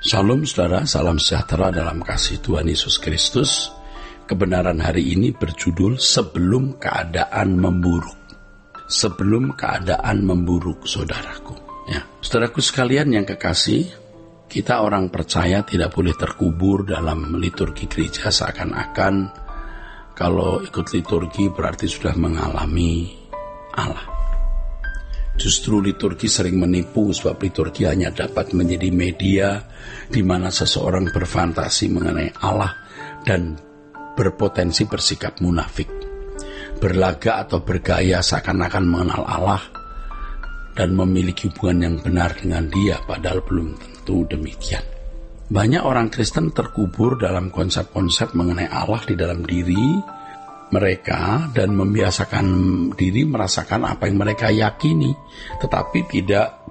Shalom saudara, salam sejahtera dalam kasih Tuhan Yesus Kristus. Kebenaran hari ini berjudul Sebelum Keadaan Memburuk. Sebelum keadaan memburuk, saudaraku. Ya, saudaraku sekalian yang kekasih, kita orang percaya tidak boleh terkubur dalam liturgi gereja seakan-akan kalau ikut liturgi berarti sudah mengalami Allah. Justru liturgi sering menipu, sebab liturgi hanya dapat menjadi media di mana seseorang berfantasi mengenai Allah dan berpotensi bersikap munafik, berlaga atau bergaya seakan-akan mengenal Allah dan memiliki hubungan yang benar dengan Dia, padahal belum tentu demikian. Banyak orang Kristen terkubur dalam konsep-konsep mengenai Allah di dalam diri mereka dan membiasakan diri merasakan apa yang mereka yakini, tetapi tidak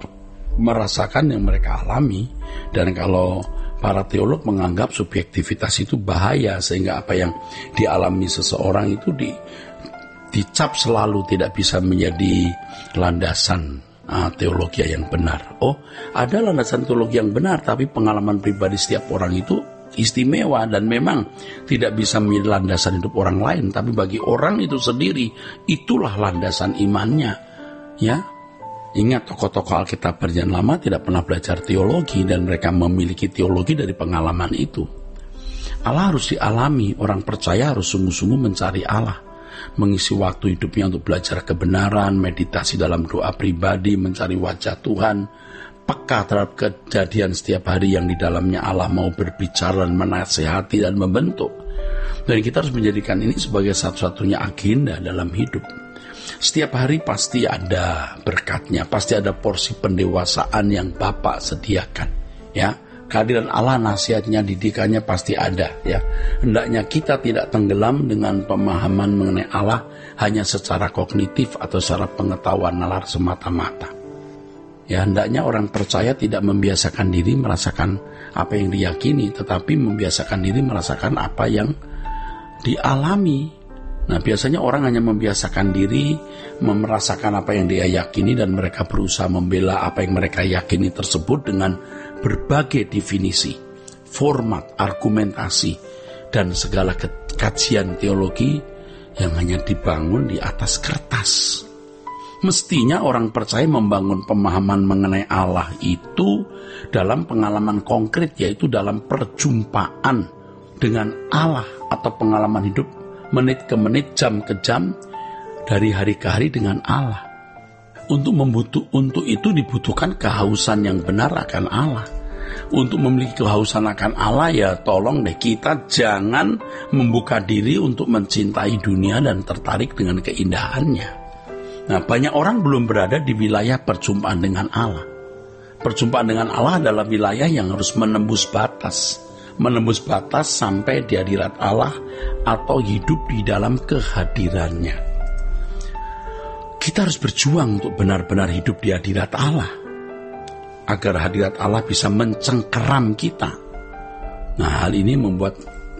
merasakan yang mereka alami. Dan kalau para teolog menganggap subjektivitas itu bahaya, sehingga apa yang dialami seseorang itu dicap selalu tidak bisa menjadi landasan teologi yang benar. Oh, ada landasan teologi yang benar, tapi pengalaman pribadi setiap orang itu istimewa dan memang tidak bisa menjadi landasan hidup orang lain, tapi bagi orang itu sendiri itulah landasan imannya. Ya, ingat tokoh-tokoh Alkitab Perjanjian Lama tidak pernah belajar teologi dan mereka memiliki teologi dari pengalaman itu. Allah harus dialami, orang percaya harus sungguh-sungguh mencari Allah, mengisi waktu hidupnya untuk belajar kebenaran, meditasi dalam doa pribadi, mencari wajah Tuhan, peka terhadap kejadian setiap hari yang di dalamnya Allah mau berbicara dan menasihati dan membentuk. Dan kita harus menjadikan ini sebagai satu-satunya agenda dalam hidup. Setiap hari pasti ada berkatnya, pasti ada porsi pendewasaan yang Bapa sediakan. Ya, kehadiran Allah, nasihatnya, didikannya pasti ada. Ya, hendaknya kita tidak tenggelam dengan pemahaman mengenai Allah hanya secara kognitif atau secara pengetahuan nalar semata-mata. Ya, hendaknya orang percaya tidak membiasakan diri merasakan apa yang diyakini, tetapi membiasakan diri merasakan apa yang dialami. Nah, biasanya orang hanya membiasakan diri merasakan apa yang dia yakini dan mereka berusaha membela apa yang mereka yakini tersebut dengan berbagai definisi, format, argumentasi, dan segala kajian teologi yang hanya dibangun di atas kertas. Mestinya orang percaya membangun pemahaman mengenai Allah itu dalam pengalaman konkret, yaitu dalam perjumpaan dengan Allah atau pengalaman hidup menit ke menit, jam ke jam, dari hari ke hari dengan Allah. Untuk itu dibutuhkan kehausan yang benar akan Allah. Untuk memiliki kehausan akan Allah, ya tolong deh kita jangan membuka diri untuk mencintai dunia dan tertarik dengan keindahannya. Nah, banyak orang belum berada di wilayah perjumpaan dengan Allah. Perjumpaan dengan Allah adalah wilayah yang harus menembus batas sampai di hadirat Allah atau hidup di dalam kehadirannya. Kita harus berjuang untuk benar-benar hidup di hadirat Allah, agar hadirat Allah bisa mencengkeram kita. Nah, hal ini membuat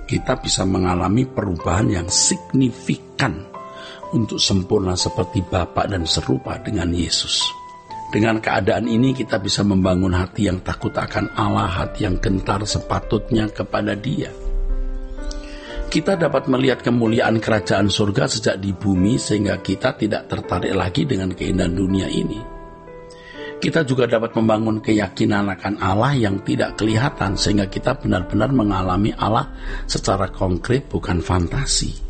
kita bisa mengalami perubahan yang signifikan untuk sempurna seperti Bapa dan serupa dengan Yesus. Dengan keadaan ini kita bisa membangun hati yang takut akan Allah, hati yang gentar sepatutnya kepada Dia. Kita dapat melihat kemuliaan kerajaan surga sejak di bumi sehingga kita tidak tertarik lagi dengan keindahan dunia ini. Kita juga dapat membangun keyakinan akan Allah yang tidak kelihatan sehingga kita benar-benar mengalami Allah secara konkret, bukan fantasi.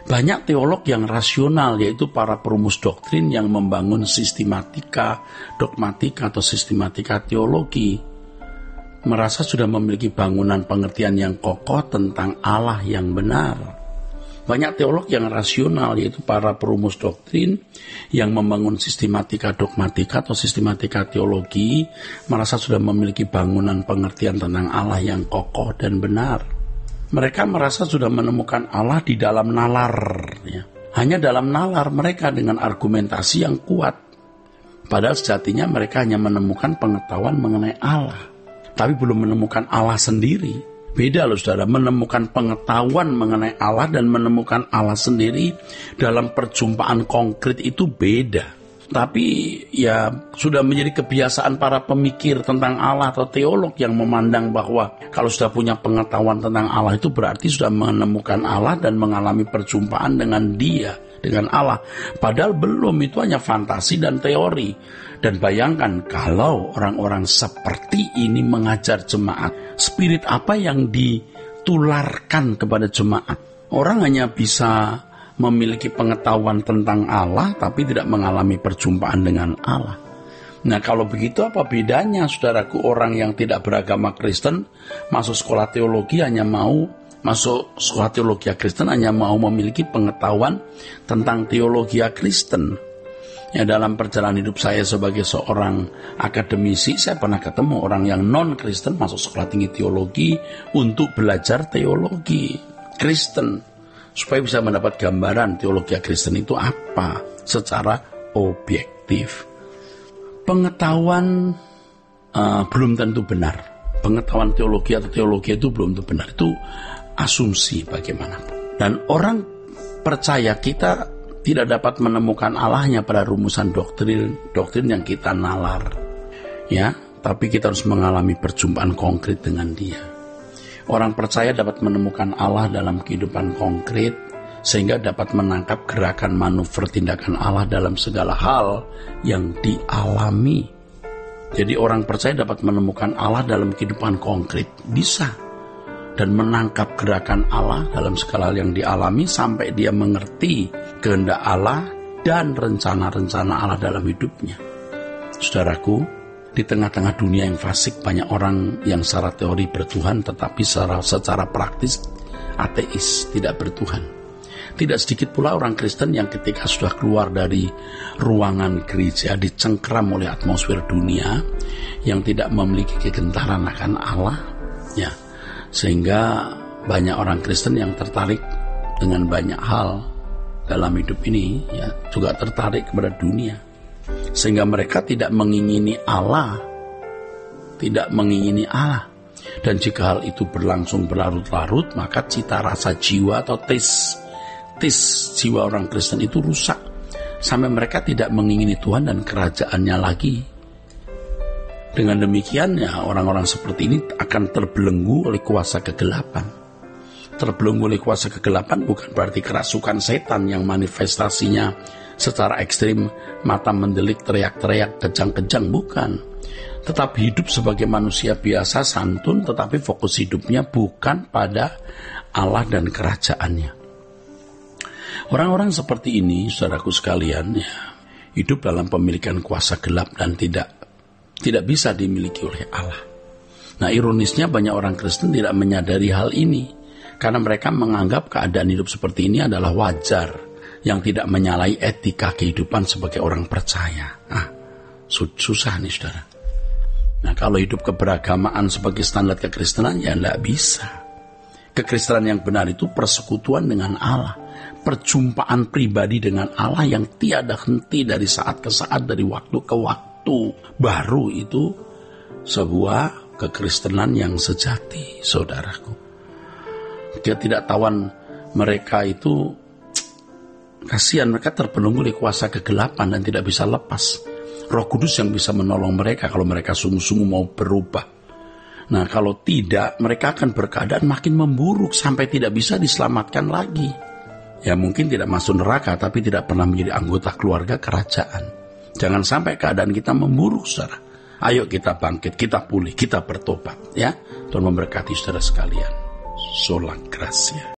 Banyak teolog yang rasional, yaitu para perumus doktrin yang membangun sistematika, dogmatika atau sistematika teologi, merasa sudah memiliki bangunan pengertian yang kokoh tentang Allah yang benar. Banyak teolog yang rasional, yaitu para perumus doktrin yang membangun sistematika, dogmatika atau sistematika teologi, merasa sudah memiliki bangunan pengertian tentang Allah yang kokoh dan benar. Mereka merasa sudah menemukan Allah di dalam nalar, ya. Hanya dalam nalar mereka dengan argumentasi yang kuat. Padahal sejatinya mereka hanya menemukan pengetahuan mengenai Allah, tapi belum menemukan Allah sendiri. Beda loh saudara, menemukan pengetahuan mengenai Allah dan menemukan Allah sendiri dalam perjumpaan konkret itu beda. Tapi ya sudah menjadi kebiasaan para pemikir tentang Allah atau teolog yang memandang bahwa kalau sudah punya pengetahuan tentang Allah itu berarti sudah menemukan Allah dan mengalami perjumpaan dengan Dia, dengan Allah. Padahal belum, itu hanya fantasi dan teori. Dan bayangkan kalau orang-orang seperti ini mengajar jemaat, spirit apa yang ditularkan kepada jemaat? Orang hanya bisa memiliki pengetahuan tentang Allah tapi tidak mengalami perjumpaan dengan Allah. Nah, kalau begitu apa bedanya, saudaraku, orang yang tidak beragama Kristen masuk sekolah teologi hanya mau Kristen hanya mau memiliki pengetahuan tentang teologi Kristen. Ya, dalam perjalanan hidup saya sebagai seorang akademisi, saya pernah ketemu orang yang non-Kristen masuk sekolah tinggi teologi untuk belajar teologi Kristen, supaya bisa mendapat gambaran teologi Kristen itu apa secara objektif. Pengetahuan belum tentu benar. Pengetahuan teologi atau teologi itu belum tentu benar. Itu asumsi bagaimanapun. Dan orang percaya kita tidak dapat menemukan Allahnya pada rumusan doktrin yang kita nalar. Ya, tapi kita harus mengalami perjumpaan konkret dengan Dia. Orang percaya dapat menemukan Allah dalam kehidupan konkret, sehingga dapat menangkap gerakan manuver tindakan Allah dalam segala hal yang dialami. Jadi orang percaya dapat menemukan Allah dalam kehidupan konkret, bisa. Dan menangkap gerakan Allah dalam segala hal yang dialami sampai dia mengerti kehendak Allah dan rencana-rencana Allah dalam hidupnya. Saudaraku, di tengah-tengah dunia yang fasik, banyak orang yang secara teori bertuhan tetapi secara praktis ateis, tidak bertuhan. Tidak sedikit pula orang Kristen yang ketika sudah keluar dari ruangan gereja dicengkeram oleh atmosfer dunia yang tidak memiliki kegentaran akan Allah, ya. Sehingga banyak orang Kristen yang tertarik dengan banyak hal dalam hidup ini, ya, juga tertarik kepada dunia. Sehingga mereka tidak mengingini Allah. Dan jika hal itu berlangsung berlarut-larut, maka cita rasa jiwa atau tes jiwa orang Kristen itu rusak. Sampai mereka tidak mengingini Tuhan dan kerajaannya lagi. Dengan demikian, ya, orang-orang seperti ini akan terbelenggu oleh kuasa kegelapan. Terbelenggu oleh kuasa kegelapan bukan berarti kerasukan setan yang manifestasinya secara ekstrim, mata mendelik, teriak-teriak, kejang-kejang, bukan. Tetap hidup sebagai manusia biasa, santun, tetapi fokus hidupnya bukan pada Allah dan kerajaannya. Orang-orang seperti ini, saudaraku sekalian, ya, hidup dalam pemilikan kuasa gelap dan tidak bisa dimiliki oleh Allah. Nah, ironisnya banyak orang Kristen tidak menyadari hal ini, karena mereka menganggap keadaan hidup seperti ini adalah wajar, yang tidak menyalahi etika kehidupan sebagai orang percaya. Susah nih, saudara. Nah, kalau hidup keberagamaan sebagai standar kekristenan, ya tidak bisa. Kekristenan yang benar itu persekutuan dengan Allah, perjumpaan pribadi dengan Allah yang tiada henti dari saat ke saat, dari waktu ke waktu. Baru itu sebuah kekristenan yang sejati, saudaraku. Ketidaktahuan mereka itu, kasihan, mereka terbelenggu oleh kuasa kegelapan dan tidak bisa lepas. Roh Kudus yang bisa menolong mereka kalau mereka sungguh-sungguh mau berubah. Nah, kalau tidak, mereka akan berkeadaan makin memburuk sampai tidak bisa diselamatkan lagi. Ya, mungkin tidak masuk neraka, tapi tidak pernah menjadi anggota keluarga kerajaan. Jangan sampai keadaan kita memburuk, saudara. Ayo kita bangkit, kita pulih, kita bertobat, ya. Tuhan memberkati saudara sekalian. Sola Gracia.